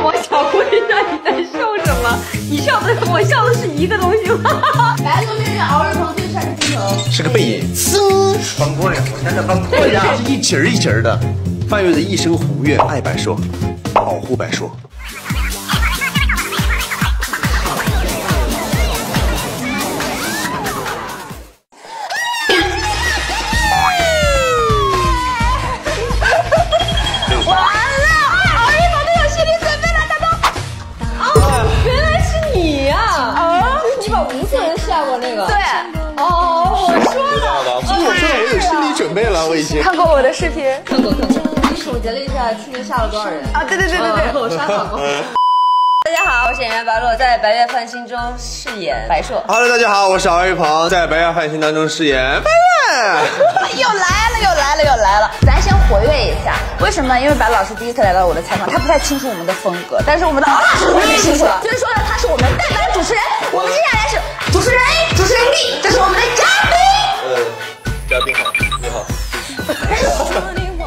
我想问一下你在笑什么？你笑的我笑的是一个东西吗？白鹿面面熬日鹏最帅的镜头是个背影，翻过来，我现在翻过来，是一节儿一节儿的。范月的一生宏愿，爱白硕，保护白硕。准备了，我已经看过我的视频，看过。你总结了一下去年下了多少人啊？对，我刷到过。大家好，我是演员白洛，在《白月繁星》中饰演白硕。Hello， 大家好，我是敖一鹏，在《白月繁星》当中饰演白月。又来了！咱先活跃一下，为什么？因为白老师第一次来到我的采访，他不太清楚我们的风格，但是我们的敖老师太清楚了，所以说呢，他是我们代班主持人。我们接下来是主持人 A， 主持人 B， 这是我们的嘉宾。嘉宾好，你好。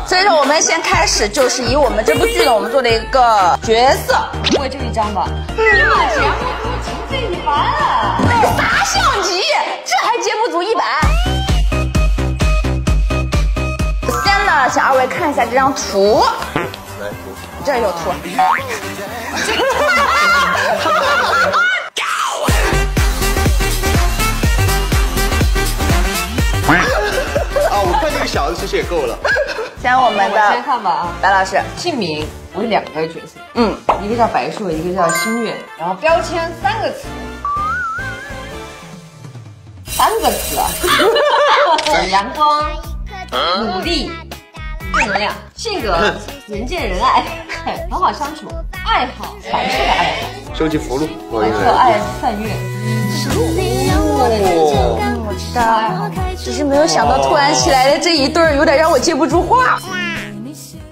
所以说，我们先开始，就是以我们这部剧呢，我们做的一个角色，我就一张吧。哎呀妈，节目组经费100了，啥相机？这还节目组100？先呢，请二位看一下这张图。来，这有图。我看这个小的其实也够了。先我们的先看吧啊，白老师姓名我有2个角色，一个叫白硕，一个叫心月，然后标签3个词啊，阳光、努力、正能量，性格人见人爱，很好相处，爱好白硕的爱好，收集福禄，白硕爱范月，我知道爱好，只是没有想到突然起来的这一对有点让我接不住话。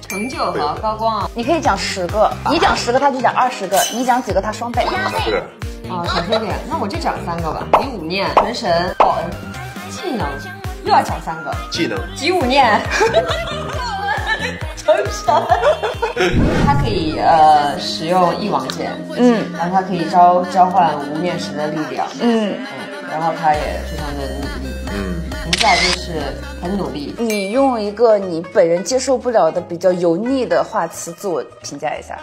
成就和高光啊，你可以讲10个，你讲10个他就讲20个，你讲几个他双倍。是。小缺点，那我就讲3个吧。己午念、元神、报恩，技能又要讲3个。技能。己午念，成神。它可以使用一王剑，然后它可以召唤无面石的力量，然后它也非常的努力，评价就是很努力。你用一个你本人接受不了的比较油腻的话词自我评价一下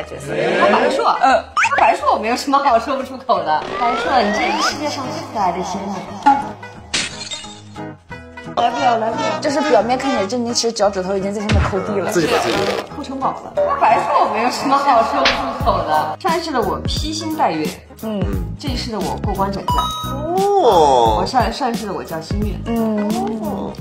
角色。他白硕，他白硕我没有什么好说不出口的。白硕，你真是世界上最可爱的仙女。来不了。就是表面看起来震惊，其实脚趾头已经在上面抠地了，自己把自己抠城堡了。白硕我没有什么好说不出口的。上一世的我披星戴月，这一世的我过关斩将。我上一世的我叫心月，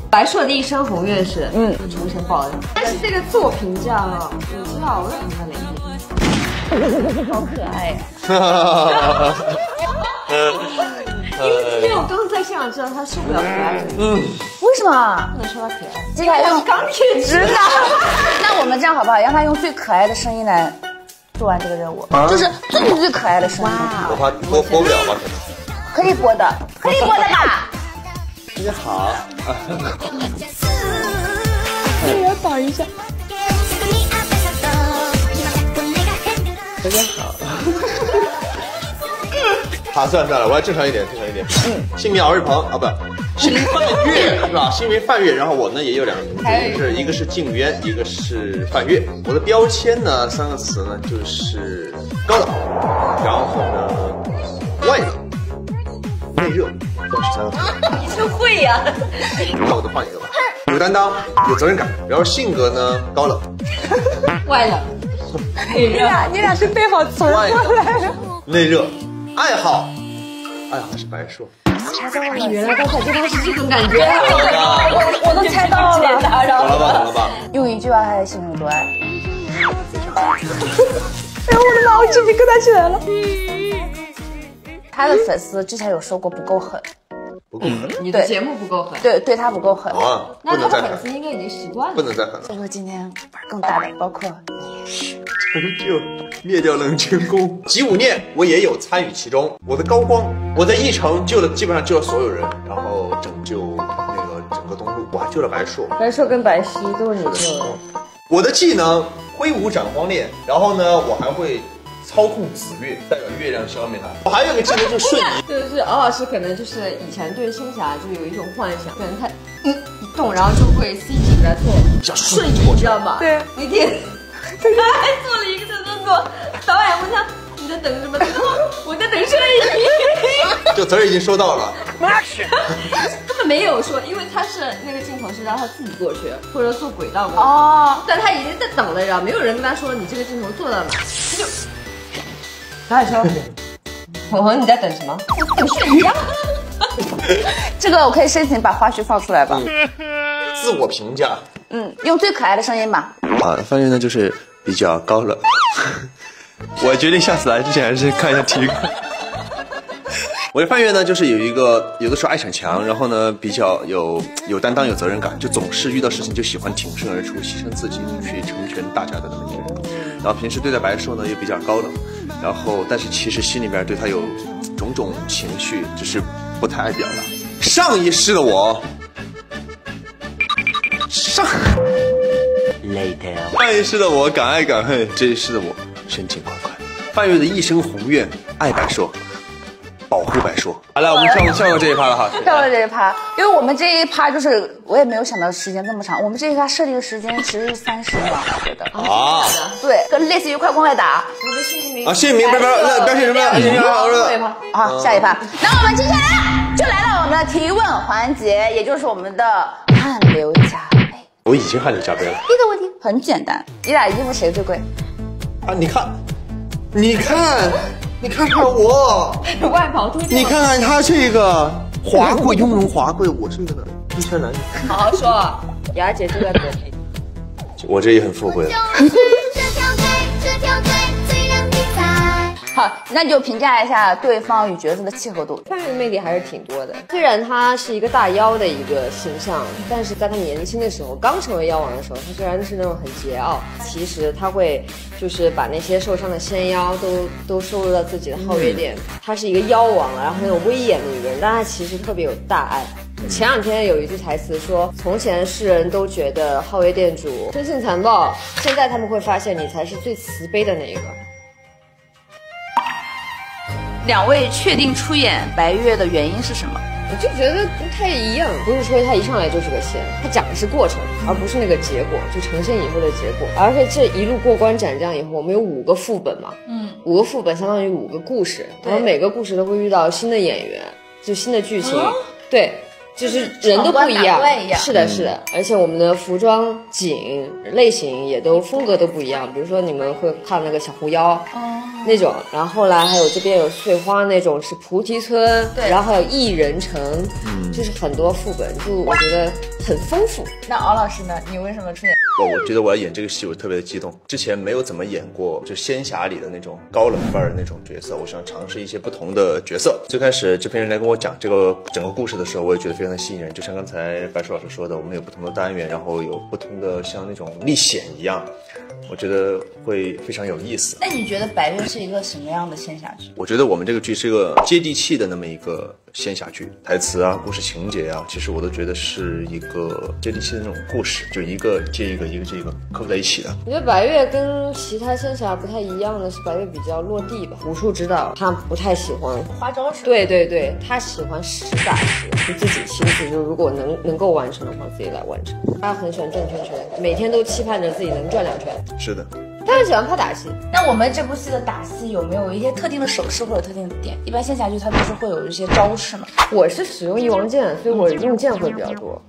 白硕的一生宏愿是重生报恩。但是这个自我评价啊，我知道我评价哪一点。好可爱呀！因为我刚刚在现场知道他受不了可爱的，为什么？不能说他可爱，接下来用钢铁直男。那我们这样好不好？让他用最可爱的声音来做完这个任务，就是最可爱的声音。我怕播不了吧？可以播的吧？大家好。我要打一下。大家好。好，算了，我要正常一点。姓名敖日鹏啊，不，姓名范月是吧？姓名范月，然后我呢也有2个名字，一个是静渊，一个是范月。我的标签呢3个词呢就是高冷，然后呢外冷、内热，都是3个词。你真会呀！那我再换一个吧。有担当，有责任感，然后性格呢高冷、外冷、内热。你俩是背好词过来了。内热。爱好是白硕。原来刚才对他是这种感觉，我都猜到了。懂了吧？用一句话他的形容多爱。哎呦我的妈，我鸡皮疙瘩起来了。他的粉丝之前有说过不够狠。你的节目不够狠，对他不够狠。那他的粉丝应该已经习惯了，不能再狠了。所以说今天玩更大的，包括你也是。成就灭掉冷清宫。己午念我也有参与其中，我的高光，我在一城基本上救了所有人，然后拯救那个整个东路，我还救了白硕。白硕跟白皙都是你救的。我的技能挥舞斩荒链，然后呢，我还会操控紫月，代表月亮消灭它。我还有一个技能就是瞬移，就是敖老师可能就是以前对仙侠就有一种幻想，可能他一动，然后就会 CG 给他做瞬移，你知道吗？对，那天他还做了一个这动作，导演问他你在等什么？我在等瞬移。这词儿已经收到了。根本没有说，因为他是那个镜头是让他自己过去，或者坐轨道过去。哦，但他已经在等了，然后没有人跟他说你这个镜头做到哪，他就。导演说：“红红你在等什么？等瞬移啊！”这个我可以申请把花絮放出来吧？自我评价。用最可爱的声音吧。范月呢就是比较高冷。我决定下次来之前还是看一下体育课。我的范月呢，就是有的时候爱逞强，然后呢比较有担当、有责任感，就总是遇到事情就喜欢挺身而出，牺牲自己去成全大家的那么一个人。然后平时对待白硕呢又比较高冷，然后但是其实心里边对他有种种情绪，只是不太爱表达。上一世的我，上一世的我敢爱敢恨，这一世的我深情款款。范月的一生宏愿，爱白硕。保护白硕。好了，我们跳过这一趴了哈。跳过这一趴，因为我们这一趴就是我也没有想到时间这么长，我们这一趴设定的时间其实是30秒，我觉得。啊。对，跟类似于快攻快打。我的姓名啊，姓名不是姓名好，下一趴。那我们接下来就来到我们的提问环节，也就是我们的汗流浃背。我已经汗流浃背了。第一个问题很简单，你俩衣服谁最贵？啊，你看看我，外袍脱掉，你看看他这个华贵雍容华贵，我这个一身褴褛。好好说，雅姐就在隔壁。我这也很富贵了。好，那你就评价一下对方与角色的契合度。范月的魅力还是挺多的，虽然他是一个大妖的一个形象，但是在他年轻的时候，刚成为妖王的时候，他虽然是那种很桀骜，其实他会就是把那些受伤的仙妖都收入到自己的皓月殿。他是一个妖王，然后很有威严的一个人，但他其实特别有大爱。前两天有一句台词说，从前世人都觉得皓月殿主生性残暴，现在他们会发现你才是最慈悲的那一个。两位确定出演白月的原因是什么？我就觉得不太一样，不是说他一上来就是个仙，他讲的是过程，而不是那个结果，就呈现以后的结果。而且这一路过关斩将以后，我们有5个副本嘛，5个副本相当于5个故事，然后每个故事都会遇到新的演员，就新的剧情，对。就是人都不一样，是的，是的，而且我们的服装、景类型也都风格都不一样。比如说你们会看那个小狐妖，那种，然后后来还有这边有碎花那种是菩提村，对，然后还有异人城，就是很多副本，就我觉得很丰富。那敖老师呢？你为什么出演？我觉得我要演这个戏，我特别的激动。之前没有怎么演过，就仙侠里的那种高冷范儿的那种角色，我想尝试一些不同的角色。最开始制片人来跟我讲这个整个故事的时候，我也觉得非常的吸引人。就像刚才白石老师说的，我们有不同的单元，然后有不同的像那种历险一样，我觉得会非常有意思。那你觉得白月是一个什么样的仙侠剧？我觉得我们这个剧是一个接地气的那么一个仙侠剧，台词啊、故事情节啊，其实我都觉得是一个接地气的那种故事，就一个接一个，一个接一个扣在一起的。我觉得白月跟其他仙侠不太一样的是，白月比较落地吧，武术指导，他不太喜欢花招式。对对对，他喜欢实打实，就自己亲自，就如果能够完成的话，自己来完成。他很喜欢转圈圈，每天都期盼着自己能转2圈。是的。他很喜欢拍打戏。那我们这部戏的打戏有没有一些特定的手势或者特定的点？一般仙侠剧它都是会有一些招式嘛。我是使用一王剑，所以我用剑会比较多。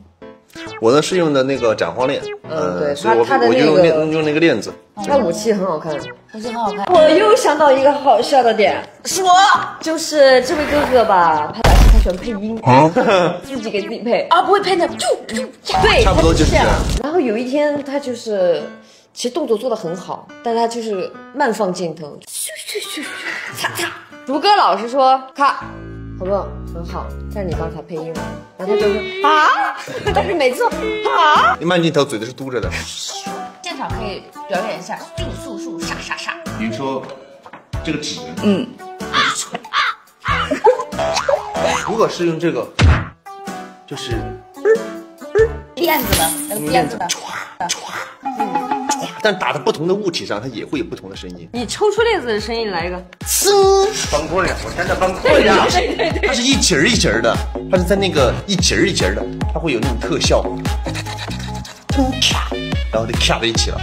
我呢是用的那个斩荒链，对，所以我用那个链子。他武器很好看，武器很好看。我又想到一个好笑的点，说就是这位哥哥吧，拍打戏他喜欢配音，自己给自己配啊，不会配的，对，差不多就是这样。然后有一天他就是。其实动作做得很好，但他就是慢放镜头，擦擦。如歌老师说，咔，好不好？很好，但是你刚才配音了，然后他就说啊，但是每次啊，你慢镜头嘴都是嘟着的。现场可以表演一下，速杀杀杀。比如说这个纸，如果是用这个，就是辫子的那个辫子的，但打在不同的物体上，它也会有不同的声音。你抽出列子的声音来一个，崩溃了，我真的崩溃了。它是一节儿一节儿的，它是在那个一节儿一节儿的，它会有那种特效，然后就卡在一起了，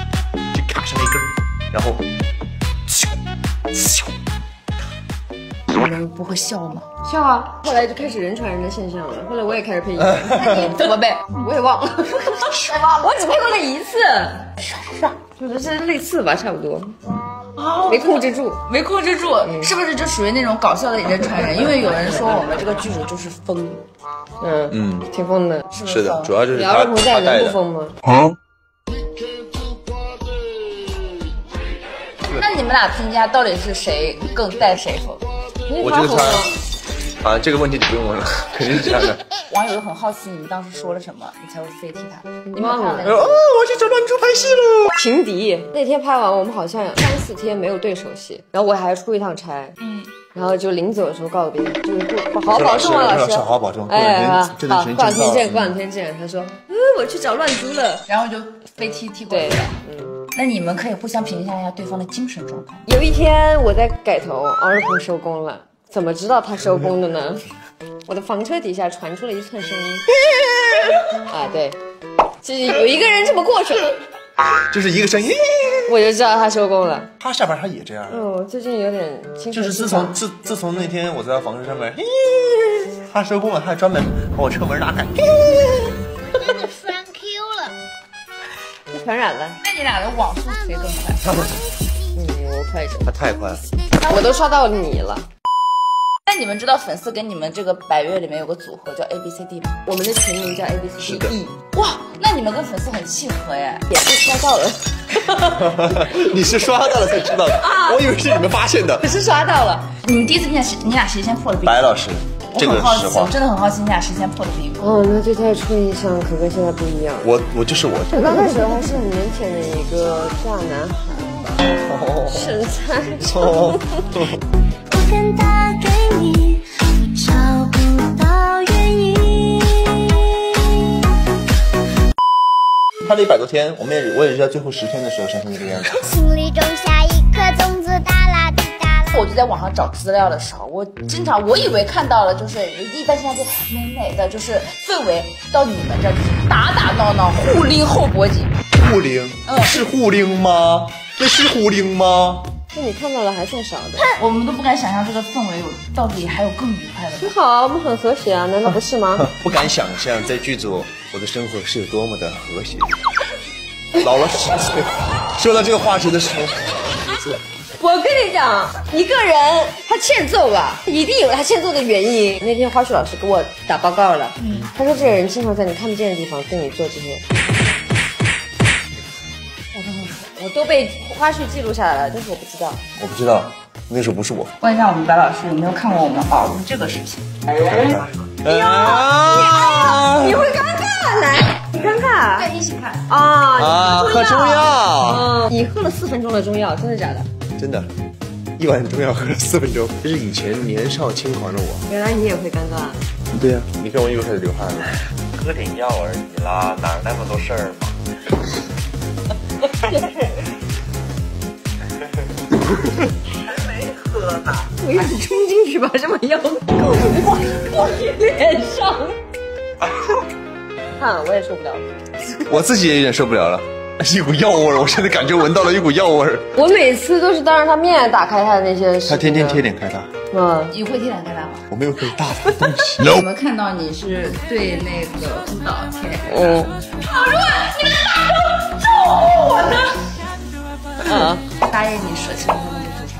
就卡上一根，然后，你们不会笑吗？笑啊！后来就开始人传人的现象了。后来我也开始配音，那你怎么背？我也忘了，我只配过那一次，就是类似吧，差不多。没控制住，没控制住，是不是就属于那种搞笑的人传人？因为有人说我们这个剧组就是疯，挺疯的。是的，主要就是姚儿童在人不疯吗？那你们俩评价到底是谁更带谁疯？我觉得他，这个问题你不用问了，肯定是这样的。网友都很好奇你们当时说了什么，你才会飞踢他。你们看了？我去找乱珠拍戏了。情敌那天拍完，我们好像3-4天没有对手戏，然后我还出一趟差，然后就临走的时候告诉别人，就是好好保重啊，老师，好好保重。哎，好，过两天见，过两天见。他说，我去找乱珠了，然后就飞踢过来了。那你们可以互相评价一下对方的精神状态。有一天我在改头，敖日鹏收工了，怎么知道他收工的呢？我的房车底下传出了一串声音，对，就是有一个人这么过去了，就是一个声音，我就知道他收工了。他下班他也这样。最近有点清楚。就是自从那天我在他房车上面，他收工了，他还专门把我车门拉开。真的栓 Q 了，被传染了。那你俩的网速谁更快？我快一点，他太快了，我都刷到你了。那你们知道粉丝跟你们这个百越里面有个组合叫 ABCD 吗？我们的群名叫 ABCD。哇，那你们跟粉丝很契合耶。也是刷到了。你是刷到了才知道的，我以为是你们发现的。可是刷到了。你们第一次见你俩谁先破的冰？白老师，这个实话，我真的很好奇你俩谁先破的冰。那就太初印象可跟现在不一样。我就是我。我刚开始还是很腼腆的一个大男孩，身材。我更打给你，找不到原因。拍了100多天，我也是在最后10天的时候生成这个样子。心里种下一颗种子，哒啦滴哒啦。我就在网上找资料的时候，我以为看到了，就是一般现在就美美的，就是氛围到你们这就是打打闹闹，互拎后脖颈。互拎，是互拎吗？那是互拎吗？那你看到了还算少的。我们都不敢想象这个氛围到底还有更愉快的。很好啊，我们很和谐啊，难道不是吗？不敢想象在剧组我的生活是有多么的和谐。老了10岁，说到这个话题的时候，我跟你讲，一个人他欠揍吧，一定有他欠揍的原因。那天花絮老师给我打报告了，他说这个人经常在你看不见的地方对你做这些。我都被花絮记录下来了，但是我不知道。我不知道，那时候不是我。问一下我们白老师有没有看过我们宝路这个视频？你会尴尬，来，你尴尬。对，一起看。喝中药。你喝了4分钟的中药，真的假的？真的，1碗中药喝了4分钟。这是以前年少轻狂的我。原来你也会尴尬。对呀，你看我又开始流汗了。喝点药而已啦，哪那么多事儿嘛？还没喝呢，我一直冲进去把这么药往你脸上，看我也受不了了。我自己也有点受不了了，一股药味儿，我现在感觉闻到了一股药味儿。我每次都是当着他面打开他的那些视频，他天天贴脸开大，你会贴脸开大吗？我没有很大的东西。我们看到你是对那个督导贴脸开大。好热，你们大头揍我呢？答应你舍弃了他们的祖传。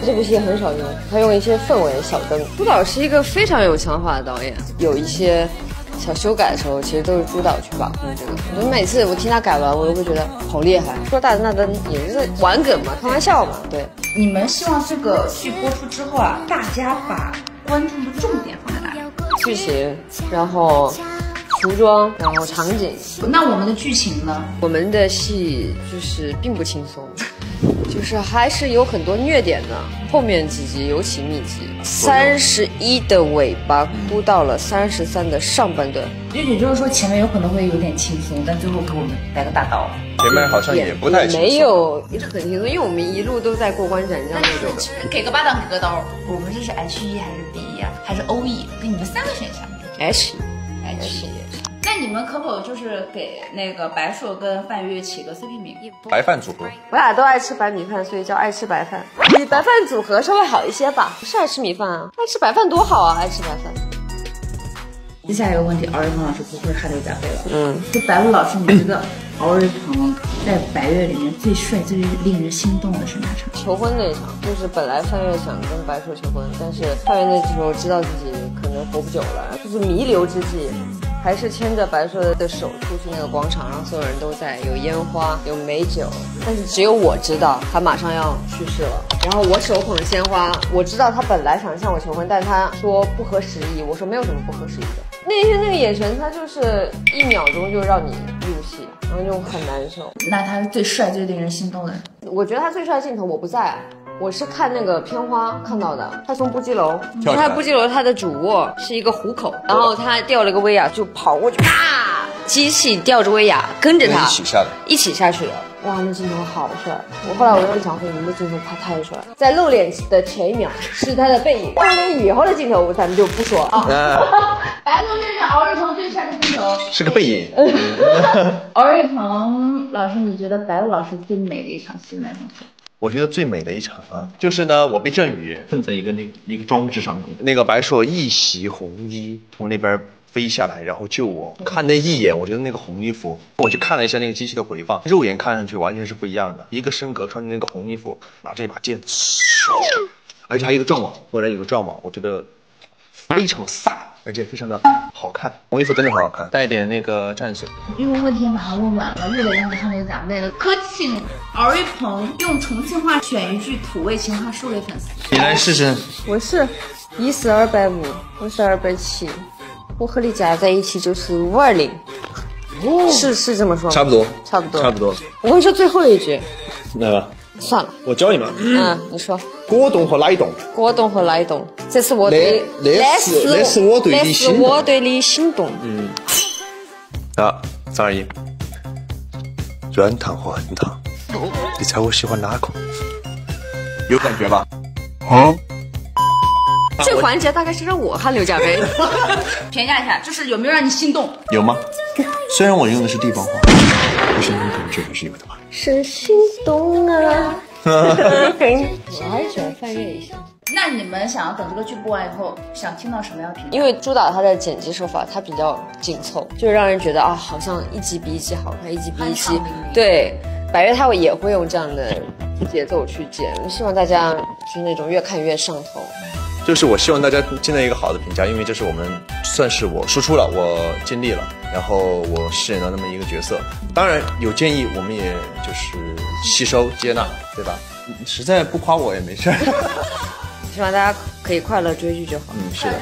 这部戏很少用，他用一些氛围小灯。朱导是一个非常有想法的导演，有一些小修改的时候，其实都是朱导去把控这个。我觉得每次我听他改完，我都会觉得好厉害。说大灯那灯也是玩梗嘛，开玩笑嘛。对，你们希望这个剧播出之后啊，大家把观众的重点放在哪里？剧情，然后服装，然后场景。那我们的剧情呢？我们的戏就是并不轻松，就是还是有很多虐点的。后面几集尤其密集，31的尾巴哭到了33的上半段。也就是说前面有可能会有点轻松，但最后给我们来个大刀。前面好像也不太轻松。没有很轻松，因为我们一路都在过关斩将那种。给个巴掌给个刀，我们这是 HE 还是 BE 啊，还是 OE？给你们3个选项。H。那你们可否就是给那个白硕跟范月起个 CP 名？白饭组合，我俩都爱吃白米饭，所以叫爱吃白饭。比白饭组合稍微好一些吧。不是爱吃米饭啊，爱吃白饭多好啊，爱吃白饭。接下来一个问题，敖瑞鹏老师不会汗流浃背了。就白鹿老师，你觉得敖瑞鹏在白月里面最帅、最令人心动的是哪场？求婚那一场，就是本来范月想跟白硕求婚，但是范月那时候知道自己可能活不久了，就是弥留之际。还是牵着白硕的手出去那个广场，让所有人都在，有烟花，有美酒，但是只有我知道他马上要去世了。然后我手捧鲜花，我知道他本来想向我求婚，但他说不合时宜。我说没有什么不合时宜的。那天那个眼神，他就是1秒钟就让你入戏，然后就很难受。那他是最帅、最令人心动的。我觉得他最帅的镜头我不在。我是看那个片花看到的，他从布基楼，他布基楼他的主卧是一个虎口，然后他掉了个威亚就跑过去，啪，机器吊着威亚跟着他一起下去了。哇，那镜头好帅！后来我又想回你的镜头太帅了，在露脸的前1秒是他的背影，露脸以后的镜头咱们就不说啊。白鹿身上敖瑞鹏最帅的镜头是个背影。敖瑞鹏老师，你觉得白鹿老师最美的一场戏是哪场戏？我觉得最美的一场啊，就是呢，我被阵雨困在一个装置上面，那个白硕一袭红衣从那边飞下来，然后救我。看那一眼，我觉得那个红衣服，我去看了一下那个机器的回放，肉眼看上去完全是不一样的。一个身格穿着那个红衣服，拿着一把剑，而且还有一个撞网，忽然有个撞网，我觉得非常飒。而且非常的好看，红衣服真的很好看，带一点那个战损。因为问题马上问完了，又得让他们讲背了。可请敖瑞鹏用重庆话选一句土味情话输给粉丝。你来试试。我是1是250，我是270，我和你加在一起就是520。是这么说吗？差不多。我跟你说最后一句。来吧。算了，我教你们。你说。果冻和奶冻。果冻和奶冻，这是我对，那是我对你心动。我对你心动。好，3、2、1。软糖和硬糖，你猜我喜欢哪个？有感觉吧？这个环节大概是让我汗流浃背。评价一下，就是有没有让你心动？有吗？虽然我用的是地方话，但是那种感觉还是有的吧。是心动啊！我还是喜欢范月一些。那你们想要等这个剧播完以后，想听到什么样的评价？因为朱导他的剪辑手法，他比较紧凑，就是让人觉得啊，好像一集比一集好看，一集比一集。对，百越他也会用这样的节奏去剪，希望大家就是那种越看越上头。就是我希望大家见到一个好的评价，因为这是我们算是我输出了，我尽力了，然后我饰演了那么一个角色。当然有建议，我们也就是吸收接纳，对吧？实在不夸我也没事。希望大家可以快乐追剧就好。是的。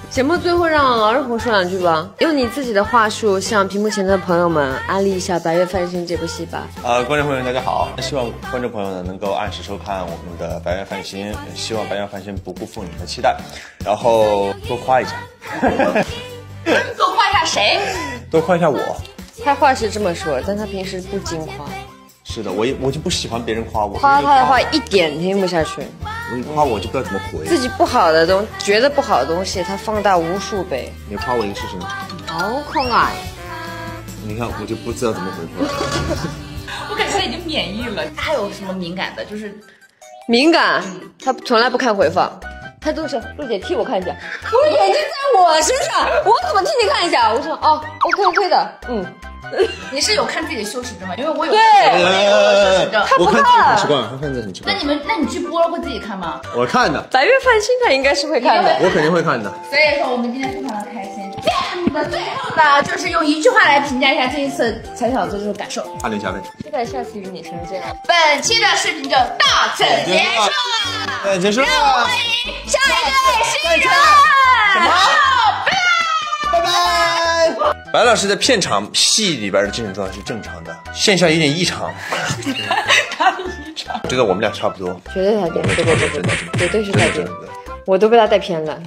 节目最后让敖瑞鹏说2句吧，用你自己的话术向屏幕前的朋友们安利一下《白月繁星》这部戏吧。观众朋友们大家好，希望观众朋友呢能够按时收看我们的《白月繁星》，希望《白月繁星》不辜负你们的期待，然后多夸一下。多夸一下谁？多夸一下我。他话是这么说，但他平时不经夸。是的，我就不喜欢别人夸我，夸他的话一点听不下去。你夸我就不知道怎么回。自己不好的觉得不好的东西，他放大无数倍。你夸我一个试试呢？好可爱。你看，我就不知道怎么回出来。我感觉他已经免疫了。他还有什么敏感的？就是敏感，他从来不看回放，他都是陆姐替我看一下，我眼睛在我身上，我怎么替你看一下？我说哦 ，OK 的，你是有看自己的羞耻症吗？因为我有。对，羞耻症。我看自己很习惯，他看自己很习惯。那你剧播了会自己看吗？我看的。白月繁星他应该是会看的，我肯定会看的。所以说我们今天非常的开心。节目的最后呢，就是用一句话来评价一下这一次踩小子这个感受。汗流浃背。期待下次与你相见。本期的视频就到此结束了。结束了。让我们欢迎下一对新人。什么？拜拜。白老师在片场戏里边的精神状态是正常的，线下有点异常。他的异常。我觉得我们俩差不多。绝对太对，绝对是太对，我都被他带偏了。